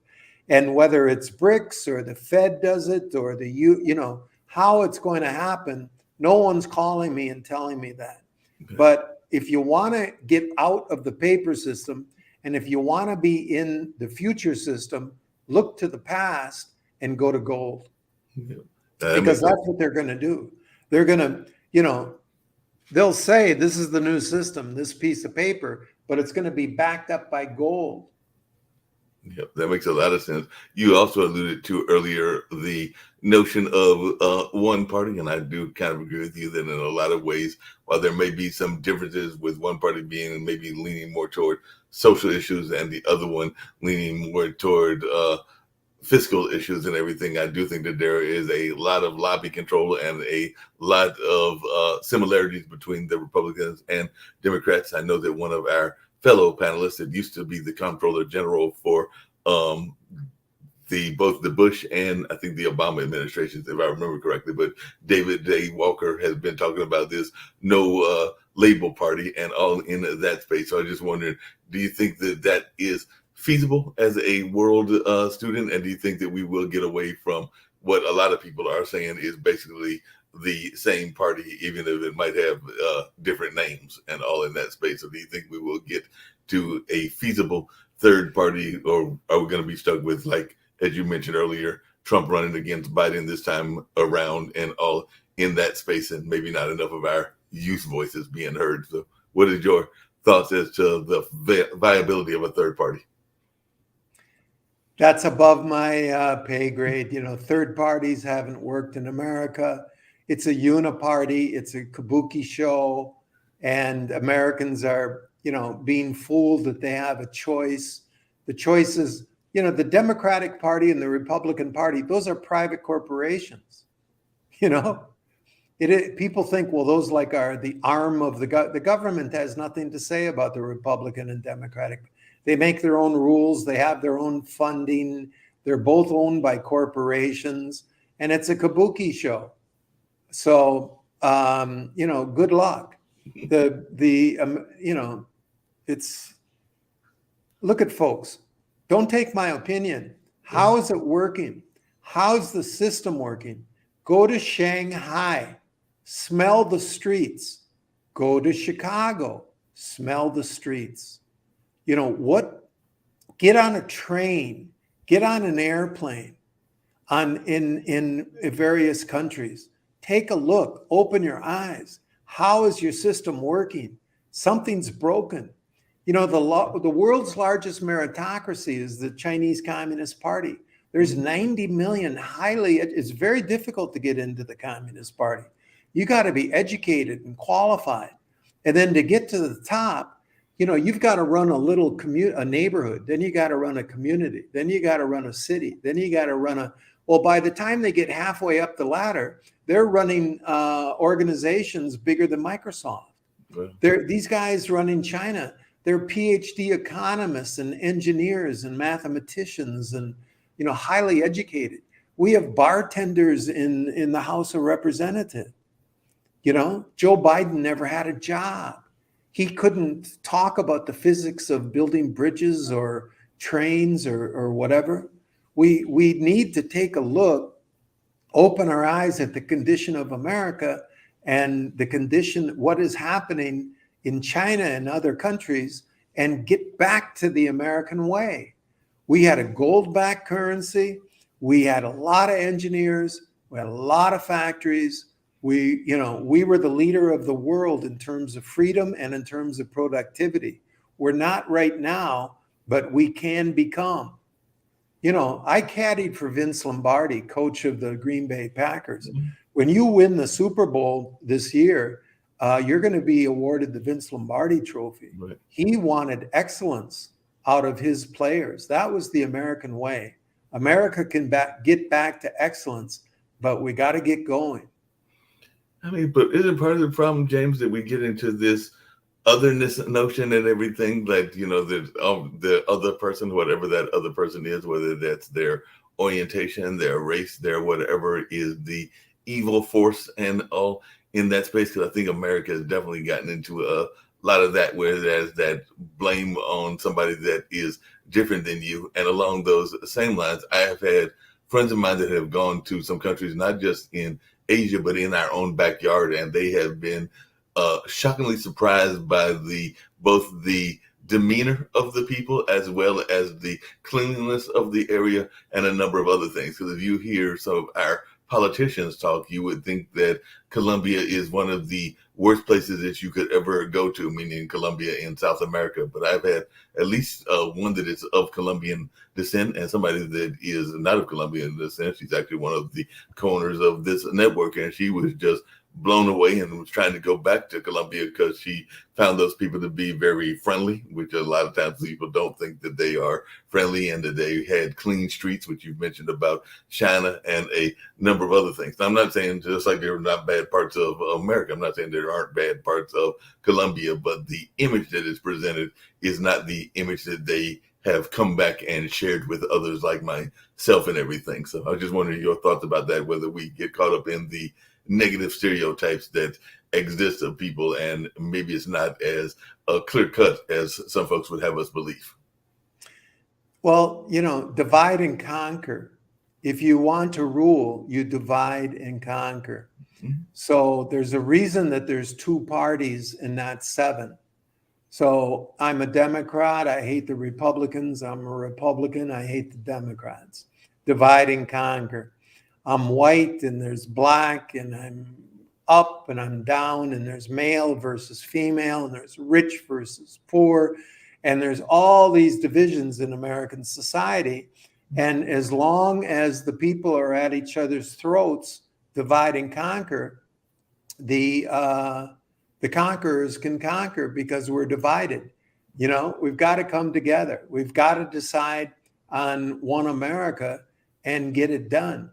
Speaker 2: And whether it's BRICS or the Fed does it or how it's going to happen, no one's calling me and telling me that. Okay. But if you want to get out of the paper system, and if you want to be in the future system, look to the past and go to gold. Yeah. Because that's what they're going to do. They're going to, they'll say this is the new system, this piece of paper, but it's going to be backed up by gold.
Speaker 1: Yep, that makes a lot of sense. You also alluded to earlier the notion of one party, and I do kind of agree with you that in a lot of ways, while there may be some differences with one party being maybe leaning more toward social issues and the other one leaning more toward fiscal issues and everything, I do think that there is a lot of lobby control and a lot of similarities between the Republicans and Democrats. I know that one of our fellow panelists that used to be the Comptroller General for both the Bush and I think the Obama administrations, if I remember correctly, but David Day Walker has been talking about this no label party and all in that space. So I just wondered, do you think that that is feasible as a world student? And do you think that we will get away from what a lot of people are saying is basically the same party, even if it might have different names and all in that space? So do you think we will get to a feasible third party, or are we going to be stuck with, like, as you mentioned earlier, Trump running against Biden this time around and all in that space, and maybe not enough of our youth voices being heard? So what is your thoughts as to the viability of a third party?
Speaker 2: That's above my pay grade. Third parties haven't worked in America. It's a uniparty. It's a kabuki show. And Americans are, being fooled that they have a choice. The choice is, the Democratic Party and the Republican Party, those are private corporations. People think, well, those are the arm of the government has nothing to say about the Republican and Democratic. They make their own rules. They have their own funding. They're both owned by corporations, and it's a kabuki show. So, good luck. Look at folks. Don't take my opinion. How is it working? How's the system working? Go to Shanghai, smell the streets. Go to Chicago, smell the streets. Get on a train, get on an airplane in various countries. Take a look, open your eyes. How is your system working? Something's broken. The world's largest meritocracy is the Chinese Communist Party. There's 90 million it's very difficult to get into the Communist Party. You got to be educated and qualified. And then to get to the top, you've got to run a neighborhood. Then you got to run a community. Then you got to run a city. Then you got to run by the time they get halfway up the ladder, they're running organizations bigger than Microsoft. Right. These guys running China, they're PhD economists and engineers and mathematicians and, highly educated. We have bartenders in the House of Representatives. Joe Biden never had a job. He couldn't talk about the physics of building bridges or trains or whatever. We need to take a look, open our eyes at the condition of America and what is happening in China and other countries, and get back to the American way. We had a gold-backed currency. We had a lot of engineers. We had a lot of factories. We were the leader of the world in terms of freedom and in terms of productivity. We're not right now, but we can become. I caddied for Vince Lombardi, coach of the Green Bay Packers. Mm-hmm. When you win the Super Bowl this year, you're going to be awarded the Vince Lombardi Trophy. Right. He wanted excellence out of his players. That was the American way. America can get back to excellence, but we got to get going.
Speaker 1: But isn't part of the problem, James, that we get into this otherness notion and everything, that, the other person, whatever that other person is, whether that's their orientation, their race, their whatever, is the evil force and all in that space? Because I think America has definitely gotten into a lot of that, where there's that blame on somebody that is different than you. And along those same lines, I have had friends of mine that have gone to some countries, not just in Asia, but in our own backyard, and they have been shockingly surprised by both the demeanor of the people as well as the cleanliness of the area and a number of other things. Because if you hear some of our politicians talk, you would think that Colombia is one of the worst places that you could ever go to, meaning Colombia in South America. But I've had at least one that is of Colombian descent and somebody that is not of Colombian descent. She's actually one of the co-owners of this network, and she was just blown away and was trying to go back to Colombia because she found those people to be very friendly, which a lot of times people don't think that they are friendly, and that they had clean streets, which you've mentioned about China and a number of other things. Now, I'm not saying just like there are not bad parts of America, I'm not saying there aren't bad parts of Colombia, but the image that is presented is not the image that they have come back and shared with others like myself and everything. So I was just wondering your thoughts about that, whether we get caught up in the negative stereotypes that exist of people, and maybe it's not as clear cut as some folks would have us believe.
Speaker 2: Well, divide and conquer. If you want to rule, you divide and conquer. Mm-hmm. So there's a reason that there's two parties and not seven. So I'm a Democrat. I hate the Republicans. I'm a Republican. I hate the Democrats. Divide and conquer. I'm white and there's black, and I'm up and I'm down, and there's male versus female, and there's rich versus poor. And there's all these divisions in American society. And as long as the people are at each other's throats, divide and conquer, the conquerors can conquer because we're divided. We've got to come together. We've got to decide on one America and get it done.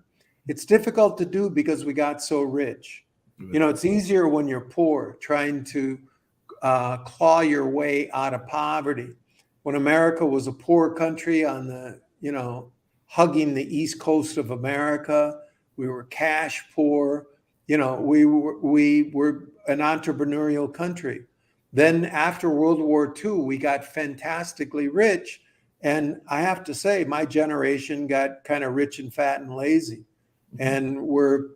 Speaker 2: It's difficult to do because we got so rich. It's easier when you're poor, trying to claw your way out of poverty. When America was a poor country on the, hugging the East Coast of America, we were cash poor. We were an entrepreneurial country. Then after World War II, we got fantastically rich. And I have to say, my generation got kind of rich and fat and lazy. And we're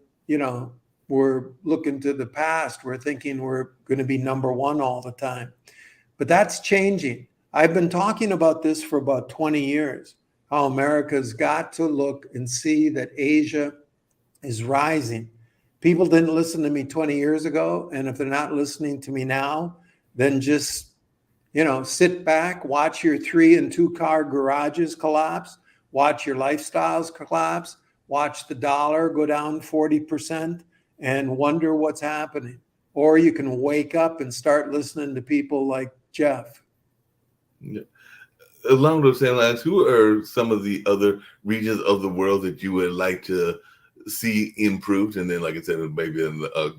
Speaker 2: looking to the past. We're thinking we're going to be number one all the time. But that's changing. I've been talking about this for about 20 years, how America's got to look and see that Asia is rising. People didn't listen to me 20 years ago. And if they're not listening to me now, then just, sit back, watch your 3 and 2 car garages collapse, watch your lifestyles collapse, watch the dollar go down 40% and wonder what's happening. Or you can wake up and start listening to people like Jeff.
Speaker 1: Yeah. Along those same lines, who are some of the other regions of the world that you would like to see improved? And then, like I said, maybe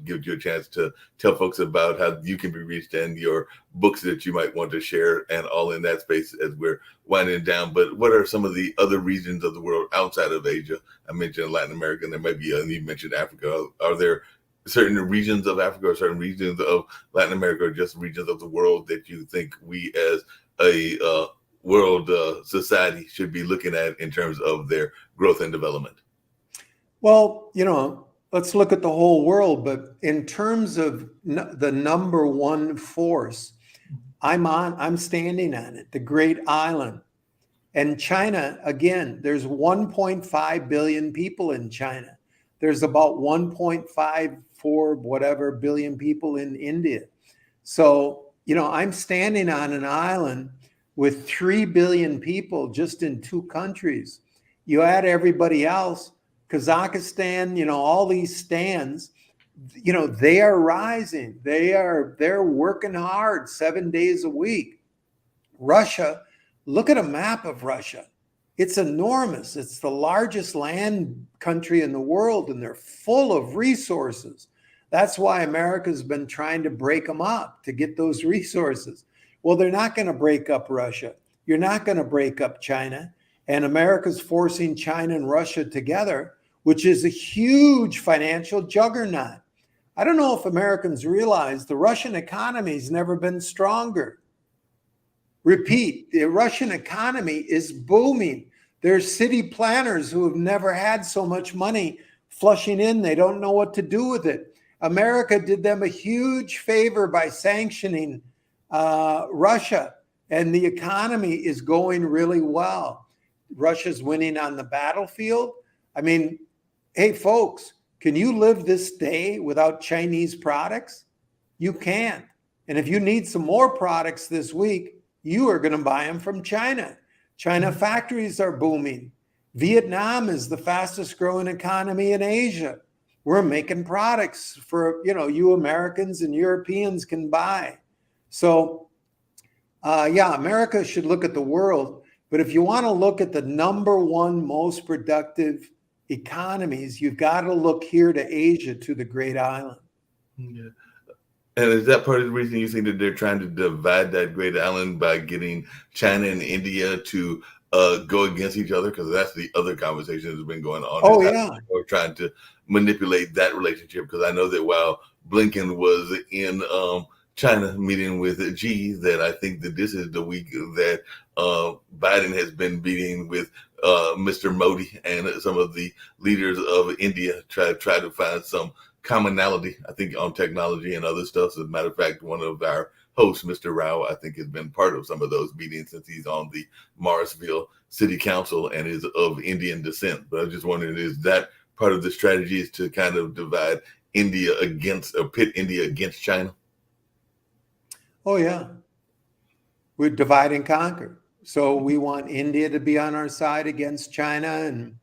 Speaker 1: give you a chance to tell folks about how you can be reached and your books that you might want to share, and all in that space as we're winding down. But what are some of the other regions of the world outside of Asia? I mentioned Latin America, and there might be, and you mentioned Africa. Are there certain regions of Africa or certain regions of Latin America, or just regions of the world that you think we as a world society should be looking at in terms of their growth and development?
Speaker 2: Well, let's look at the whole world, but in terms of the number one force, I'm standing on it, the Great Island. And China, again, there's 1.5 billion people in China. There's about 1.54 billion people in India. So, I'm standing on an island with 3 billion people just in 2 countries. You add everybody else, Kazakhstan, all these stands, they are rising. They're working hard 7 days a week. Russia, look at a map of Russia. It's enormous. It's the largest land country in the world, and they're full of resources. That's why America's been trying to break them up to get those resources. Well, they're not going to break up Russia. You're not going to break up China. And America's forcing China and Russia together, which is a huge financial juggernaut. I don't know if Americans realize the Russian economy has never been stronger. Repeat, the Russian economy is booming. There's city planners who have never had so much money flushing in. They don't know what to do with it. America did them a huge favor by sanctioning Russia, and the economy is going really well. Russia's winning on the battlefield. I mean, hey, folks, can you live this day without Chinese products? You can't. And if you need some more products this week, you are going to buy them from China. China factories are booming. Vietnam is the fastest growing economy in Asia. we're making products for, you Americans and Europeans can buy. So, yeah, America should look at the world. But if you want to look at the number one most productive economies, you've got to look here to Asia, to the Great Island.
Speaker 1: Yeah. And is that part of the reason you think that they're trying to divide that Great Island by getting China and India to go against each other? Because that's the other conversation that's been going on.
Speaker 2: Oh, yeah.
Speaker 1: Or trying to manipulate that relationship. Because I know that while Blinken was in China meeting with Xi, that I think that this is the week that Biden has been meeting with Mr. Modi and some of the leaders of India try to find some commonality, I think, on technology and other stuff. As a matter of fact, one of our hosts, Mr. Rao, I think has been part of some of those meetings since he's on the Morrisville City Council and is of Indian descent. But I was just wondering, is that part of the strategy is to kind of divide India against, or pit India against China?
Speaker 2: Oh, yeah. We're divide and conquer. So we want India to be on our side against China. And,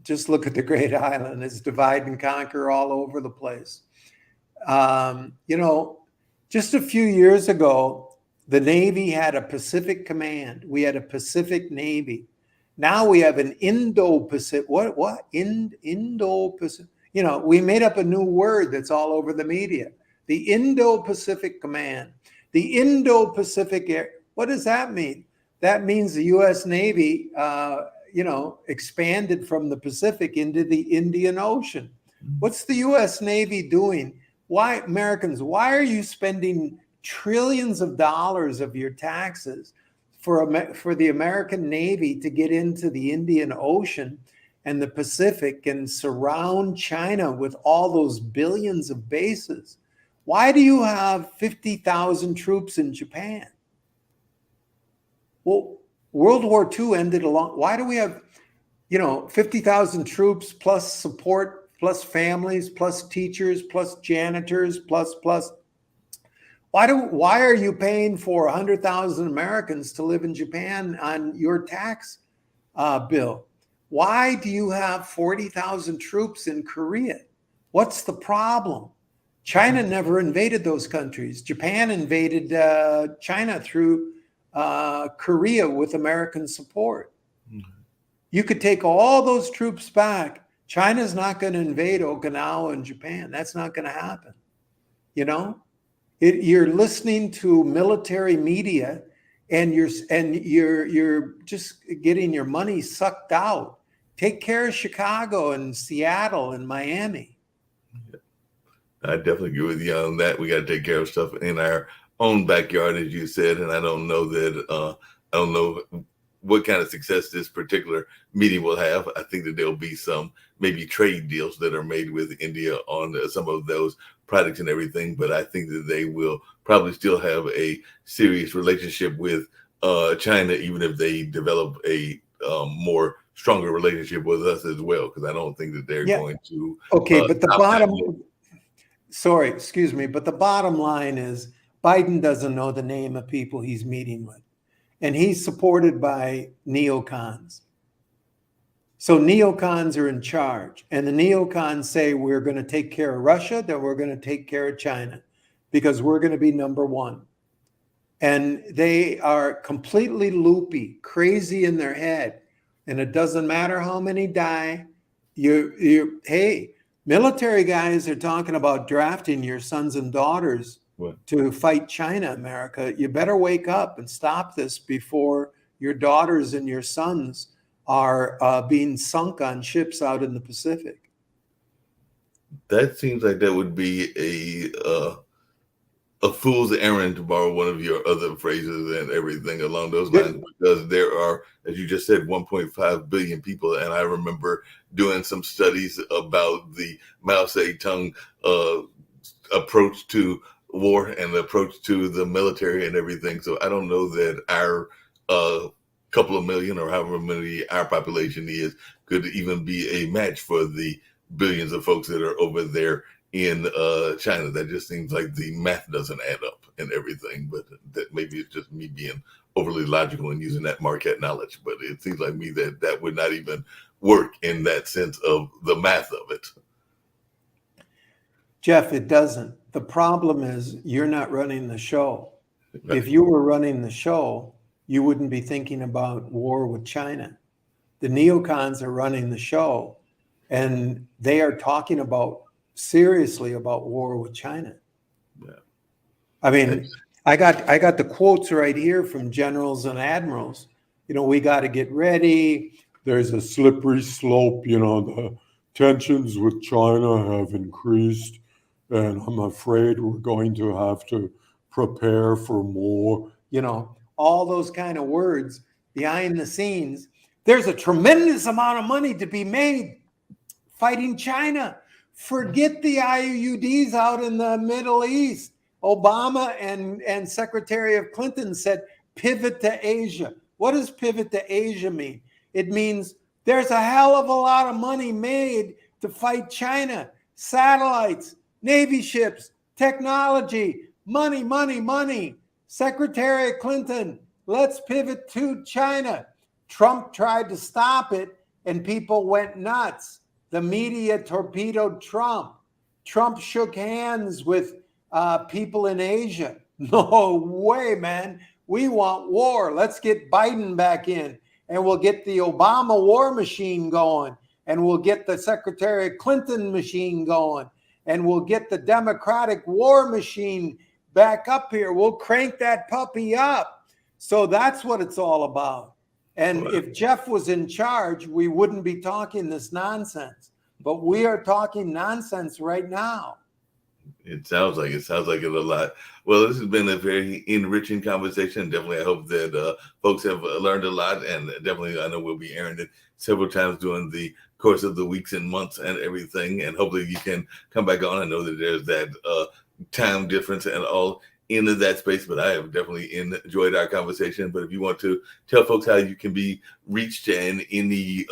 Speaker 2: just look at the Great Island. It's divide and conquer all over the place. Just a few years ago, the Navy had a Pacific Command. We had a Pacific Navy. Now we have an Indo-Pacific. What? Indo-Pacific. We made up a new word that's all over the media. The Indo-Pacific Command. The Indo-Pacific. What does that mean? That means the U.S. Navy, expanded from the Pacific into the Indian Ocean. What's the U.S. Navy doing? Why, Americans, why are you spending trillions of dollars of your taxes for the American Navy to get into the Indian Ocean and the Pacific and surround China with all those billions of bases? Why do you have 50,000 troops in Japan? Well, World War II ended why do we have, 50,000 troops plus support, plus families, plus teachers, plus janitors, plus? Why are you paying for 100,000 Americans to live in Japan on your tax bill? Why do you have 40,000 troops in Korea? What's the problem? China never invaded those countries. Japan invaded China through Korea with American support. Mm-hmm. You could take all those troops back. China's not going to invade Okinawa and Japan. That's not going to happen. You're listening to military media, and you're just getting your money sucked out. Take care of Chicago and Seattle and Miami.
Speaker 1: I definitely agree with you on that. We got to take care of stuff in our own backyard, as you said, and I don't know what kind of success this particular meeting will have. I think that there'll be some maybe trade deals that are made with India on some of those products and everything, but I think that they will probably still have a serious relationship with China, even if they develop a more stronger relationship with us as well, because I don't think that they're going to.
Speaker 2: Okay, but the bottom line is Biden doesn't know the name of people he's meeting with, and he's supported by neocons. So neocons are in charge, and the neocons say we're going to take care of Russia, then we're going to take care of China, because we're going to be number one. And they are completely loopy, crazy in their head, and it doesn't matter how many die. Hey, military guys are talking about drafting your sons and daughters to fight China, America. You better wake up and stop this before your daughters and your sons are being sunk on ships out in the Pacific.
Speaker 1: That seems like that would be a fool's errand, to borrow one of your other phrases, and everything along those lines, because there are, as you just said, 1.5 billion people. And I remember doing some studies about the Mao Zedong approach to war and the approach to the military and everything. So I don't know that our couple of million, or however many our population is, could even be a match for the billions of folks that are over there in China. That just seems like the math doesn't add up and everything, but that maybe it's just me being overly logical in using that Marquette knowledge, but it seems like me that that would not even work in that sense of the math of it.
Speaker 2: Jeff, it doesn't. The problem is you're not running the show.
Speaker 1: Right.
Speaker 2: If you were running the show, you wouldn't be thinking about war with China. The neocons are running the show, and they are talking seriously about war with China.
Speaker 1: Yeah.
Speaker 2: I mean, I got the quotes right here from generals and admirals. We got to get ready. There's a slippery slope. The tensions with China have increased, and I'm afraid we're going to have to prepare for more. All those kind of words behind the scenes. There's a tremendous amount of money to be made fighting China. Forget the IUDs out in the Middle East. Obama and Secretary of Clinton said, pivot to Asia. What does pivot to Asia mean? It means there's a hell of a lot of money made to fight China. Satellites, Navy ships, technology, money, money, money. Secretary Clinton, let's pivot to China. Trump tried to stop it, and people went nuts. The media torpedoed Trump. Trump shook hands with people in Asia. No way, man. We want war. Let's get Biden back in, and we'll get the Obama war machine going, and we'll get the Secretary Clinton machine going, and we'll get the Democratic war machine back up here. We'll crank that puppy up. So that's what it's all about. And if Jeff was in charge, we wouldn't be talking this nonsense. But we are talking nonsense right now.
Speaker 1: It sounds like it a lot. Well, this has been a very enriching conversation. Definitely, I hope that folks have learned a lot, and definitely, I know we'll be airing it several times during the course of the weeks and months and everything. And hopefully, you can come back on. I know that there's that time difference and all into that space, but I have definitely enjoyed our conversation. But if you want to tell folks how you can be reached and any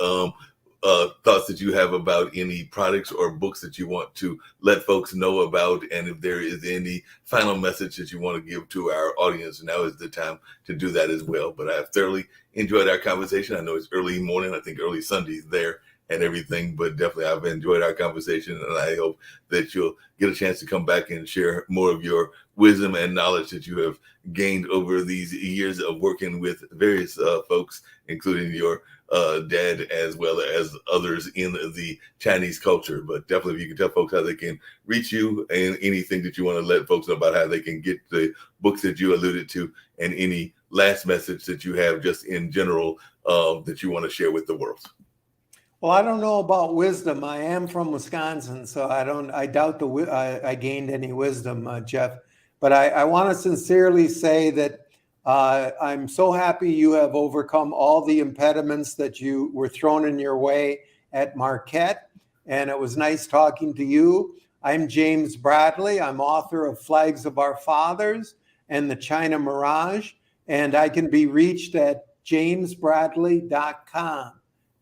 Speaker 1: thoughts that you have about any products or books that you want to let folks know about, and if there is any final message that you want to give to our audience, now is the time to do that as well. But I have thoroughly enjoyed our conversation. I know it's early morning, I think early Sundays there and everything, but definitely I've enjoyed our conversation, and I hope that you'll get a chance to come back and share more of your wisdom and knowledge that you have gained over these years of working with various folks, including your dad, as well as others in the Chinese culture. But definitely, if you can tell folks how they can reach you, and anything that you want to let folks know about how they can get the books that you alluded to, and any last message that you have just in general that you want to share with the world.
Speaker 2: Well, I don't know about wisdom. I am from Wisconsin, so I doubt I gained any wisdom, Jeff. But I want to sincerely say that I'm so happy you have overcome all the impediments that you were thrown in your way at Marquette. And it was nice talking to you. I'm James Bradley. I'm author of Flags of Our Fathers and The China Mirage. And I can be reached at jamesbradley.com.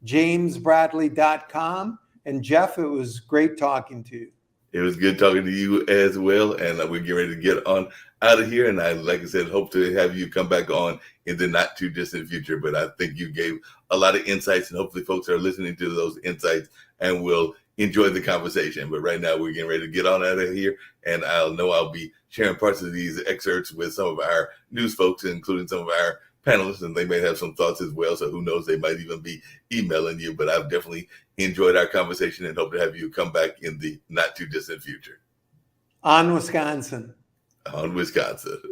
Speaker 2: jamesbradley.com. And Jeff, it was great talking to you.
Speaker 1: It was good talking to you as well. And we're getting ready to get on out of here. And I, like I said, hope to have you come back on in the not too distant future. But I think you gave a lot of insights, and hopefully folks are listening to those insights and will enjoy the conversation. But right now we're getting ready to get on out of here. And I'll be sharing parts of these excerpts with some of our news folks, including some of our panelists, and they may have some thoughts as well. So who knows, they might even be emailing you. But I've definitely enjoyed our conversation and hope to have you come back in the not too distant future.
Speaker 2: On Wisconsin.
Speaker 1: On Wisconsin.